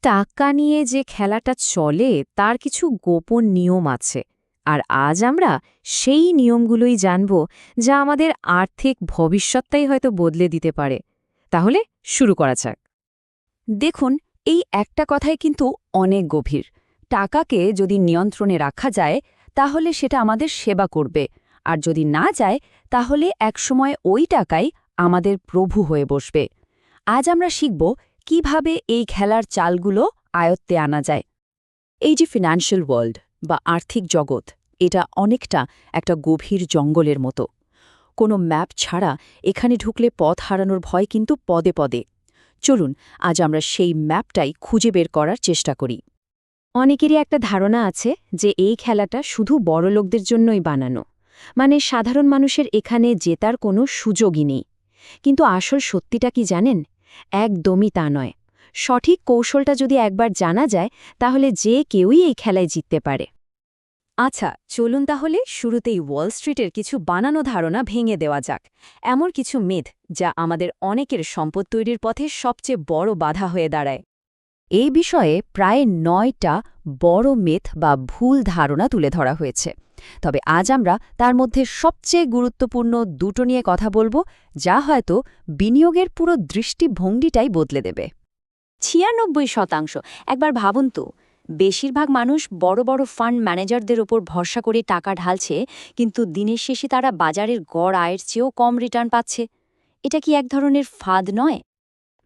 টাকা নিয়ে যে খেলাটা চলে তার কিছু গোপন নিয়ম আছে, আর আজ আমরা সেই নিয়মগুলোই জানব যা আমাদের আর্থিক ভবিষ্যৎটাই হয়তো বদলে দিতে পারে। তাহলে শুরু করা যাক। দেখুন, এই একটা কথাই কিন্তু অনেক গভীর। টাকাকে যদি নিয়ন্ত্রণে রাখা যায় তাহলে সেটা আমাদের সেবা করবে, আর যদি না যায় তাহলে একসময় ওই টাকাই আমাদের প্রভু হয়ে বসবে। আজ আমরা শিখব কিভাবে এই খেলার চালগুলো আয়ত্তে আনা যায়। এই যে ফিনান্সিয়াল ওয়ার্ল্ড বা আর্থিক জগৎ, এটা অনেকটা একটা গভীর জঙ্গলের মতো। কোনো ম্যাপ ছাড়া এখানে ঢুকলে পথ হারানোর ভয় কিন্তু পদে পদে। চলুন আজ আমরা সেই ম্যাপটাই খুঁজে বের করার চেষ্টা করি। অনেকেরই একটা ধারণা আছে যে এই খেলাটা শুধু বড়লোকদের জন্যই বানানো, মানে সাধারণ মানুষের এখানে জেতার কোনো সুযোগই নেই। কিন্তু আসল সত্যিটা কি জানেন? একদমই তা নয়। সঠিক কৌশলটা যদি একবার জানা যায় তাহলে যে কেউই এই খেলায় জিততে পারে। আচ্ছা, চলুন তাহলে শুরুতেই ওয়াল স্ট্রিটের কিছু বানানো ধারণা ভেঙে দেওয়া যাক। এমন কিছু মিথ যা আমাদের অনেকের সম্পদ তৈরির পথে সবচেয়ে বড় বাধা হয়ে দাঁড়ায়। এই বিষয়ে প্রায় ৯টা বড় মিথ বা ভুল ধারণা তুলে ধরা হয়েছে। তবে আজ আমরা তার মধ্যে সবচেয়ে গুরুত্বপূর্ণ দুটো নিয়ে কথা বলবো, যা হয়তো বিনিয়োগের পুরো দৃষ্টিভঙ্গিটাই বদলে দেবে। ৯৬%। একবার ভাবুন তো, বেশিরভাগ মানুষ বড় বড় ফান্ড ম্যানেজারদের ওপর ভরসা করে টাকা ঢালছে, কিন্তু দিনের শেষে তারা বাজারের গড় আয়ের চেয়েও কম রিটার্ন পাচ্ছে। এটা কি এক ধরনের ফাঁদ নয়?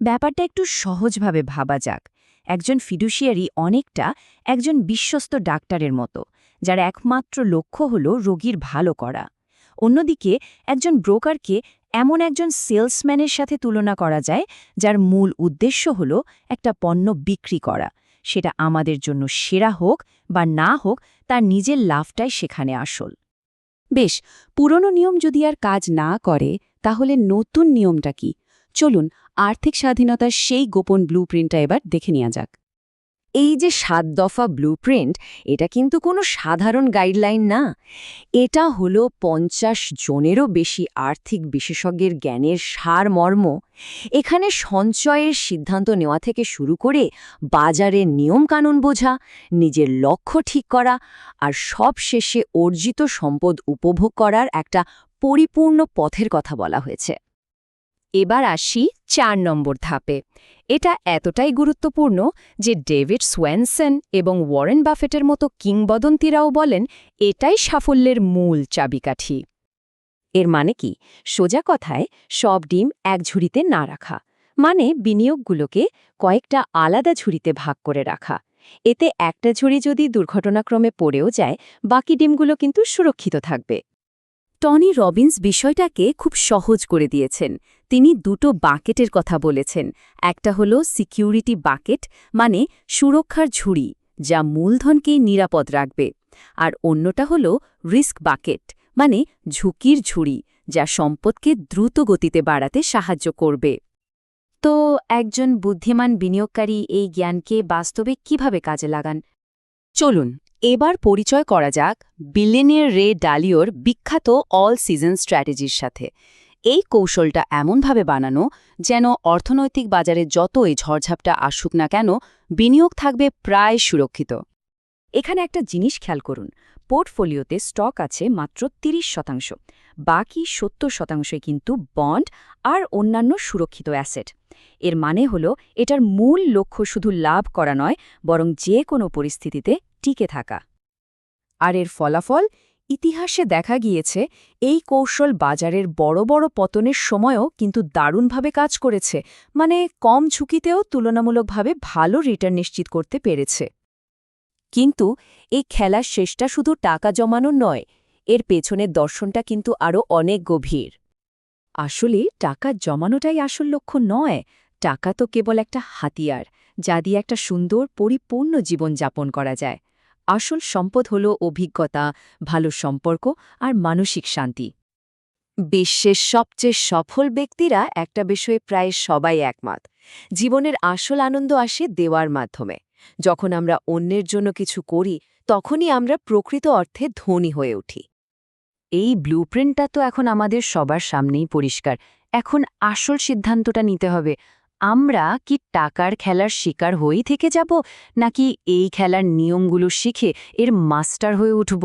ব্যাপারটা একটু সহজভাবে ভাবা যাক। একজন ফিডুশিয়ারি অনেকটা একজন বিশ্বস্ত ডাক্তারের মতো, যার একমাত্র লক্ষ্য হল রোগীর ভালো করা। অন্যদিকে একজন ব্রোকারকে এমন একজন সেলসম্যানের সাথে তুলনা করা যায় যার মূল উদ্দেশ্য হল একটা পণ্য বিক্রি করা। সেটা আমাদের জন্য সেরা হোক বা না হোক, তার নিজের লাভটাই সেখানে আসল। বেশ, পুরনো নিয়ম যদি আর কাজ না করে তাহলে নতুন নিয়মটা কি? চলুন আর্থিক স্বাধীনতার সেই গোপন ব্লুপ্রিন্টটা এবার দেখে নেওয়া যাক। এই যে ৭ দফা ব্লুপ্রিন্ট, এটা কিন্তু কোনো সাধারণ গাইডলাইন না। এটা হলো ৫০ জনেরও বেশি আর্থিক বিশেষজ্ঞের জ্ঞানের সারমর্ম। এখানে সঞ্চয়ের সিদ্ধান্ত নেওয়া থেকে শুরু করে বাজারের নিয়মকানুন বোঝা, নিজের লক্ষ্য ঠিক করা, আর সবশেষে অর্জিত সম্পদ উপভোগ করার একটা পরিপূর্ণ পথের কথা বলা হয়েছে। এবার আসি ৪ নম্বর ধাপে। এটা এতটাই গুরুত্বপূর্ণ যে ডেভিড সোয়ানসন এবং ওয়ারেন বাফেটের মতো কিংবদন্তিরাও বলেন এটাই সাফল্যের মূল চাবিকাঠি। এর মানে কি? সোজা কথায়, সব ডিম এক ঝুড়িতে না রাখা, মানে বিনিয়োগগুলোকে কয়েকটা আলাদা ঝুড়িতে ভাগ করে রাখা। এতে একটা ঝুড়ি যদি দুর্ঘটনাক্রমে পড়েও যায়, বাকি ডিমগুলো কিন্তু সুরক্ষিত থাকবে। টনি রবিন্স বিষয়টাকে খুব সহজ করে দিয়েছেন। তিনি দুটো বাকেটের কথা বলেছেন। একটা হলো সিকিউরিটি বাকেট, মানে সুরক্ষার ঝুড়ি যা মূলধনকেই নিরাপদ রাখবে, আর অন্যটা হলো রিস্ক বাকেট, মানে ঝুঁকির ঝুড়ি যা সম্পদকে দ্রুত গতিতে বাড়াতে সাহায্য করবে। তো একজন বুদ্ধিমান বিনিয়োগকারী এই জ্ঞানকে বাস্তবে কিভাবে কাজে লাগান? চলুন এবার পরিচয় করা যাক বিলিয়নিয়ার রে ডালিওর বিখ্যাত অল সিজন স্ট্র্যাটেজির সাথে। এই কৌশলটা এমনভাবে বানানো যেন অর্থনৈতিক বাজারে যতই ঝড়ঝাপটা আসুক না কেন, বিনিয়োগ থাকবে প্রায় সুরক্ষিত। এখানে একটা জিনিস খেয়াল করুন, পোর্টফোলিওতে স্টক আছে মাত্র ৩০%, বাকি ৭০%ই কিন্তু বন্ড আর অন্যান্য সুরক্ষিত অ্যাসেট। এর মানে হলো এটার মূল লক্ষ্য শুধু লাভ করা নয়, বরং যে কোনো পরিস্থিতিতে টিকে থাকা। আর এর ফলাফল, ইতিহাসে দেখা গিয়েছে এই কৌশল বাজারের বড় বড় পতনের সময়ও কিন্তু দারুণভাবে কাজ করেছে, মানে কম ঝুঁকিতেও তুলনামূলকভাবে ভালো রিটার্ন নিশ্চিত করতে পেরেছে। কিন্তু এই খেলার শেষটা শুধু টাকা জমানো নয়, এর পেছনের দর্শনটা কিন্তু আরও অনেক গভীর। আসলে টাকা জমানোটাই আসল লক্ষ্য নয়, টাকা তো কেবল একটা হাতিয়ার যা দিয়ে একটা সুন্দর পরিপূর্ণ জীবন যাপন করা যায়। আসল সম্পদ হল অভিজ্ঞতা, ভালো সম্পর্ক আর মানসিক শান্তি। বিশ্বের সবচেয়ে সফল ব্যক্তিরা একটা বিষয়ে প্রায় সবাই একমত, জীবনের আসল আনন্দ আসে দেওয়ার মাধ্যমে। যখন আমরা অন্যের জন্য কিছু করি, তখনই আমরা প্রকৃত অর্থে ধনী হয়ে উঠি। এই ব্লুপ্রিন্টটা তো এখন আমাদের সবার সামনেই পরিষ্কার। এখন আসল সিদ্ধান্তটা নিতে হবে, আমরা কি টাকার খেলার শিকার হয়েই থেকে যাব নাকি এই খেলার নিয়মগুলো শিখে এর মাস্টার হয়ে উঠব?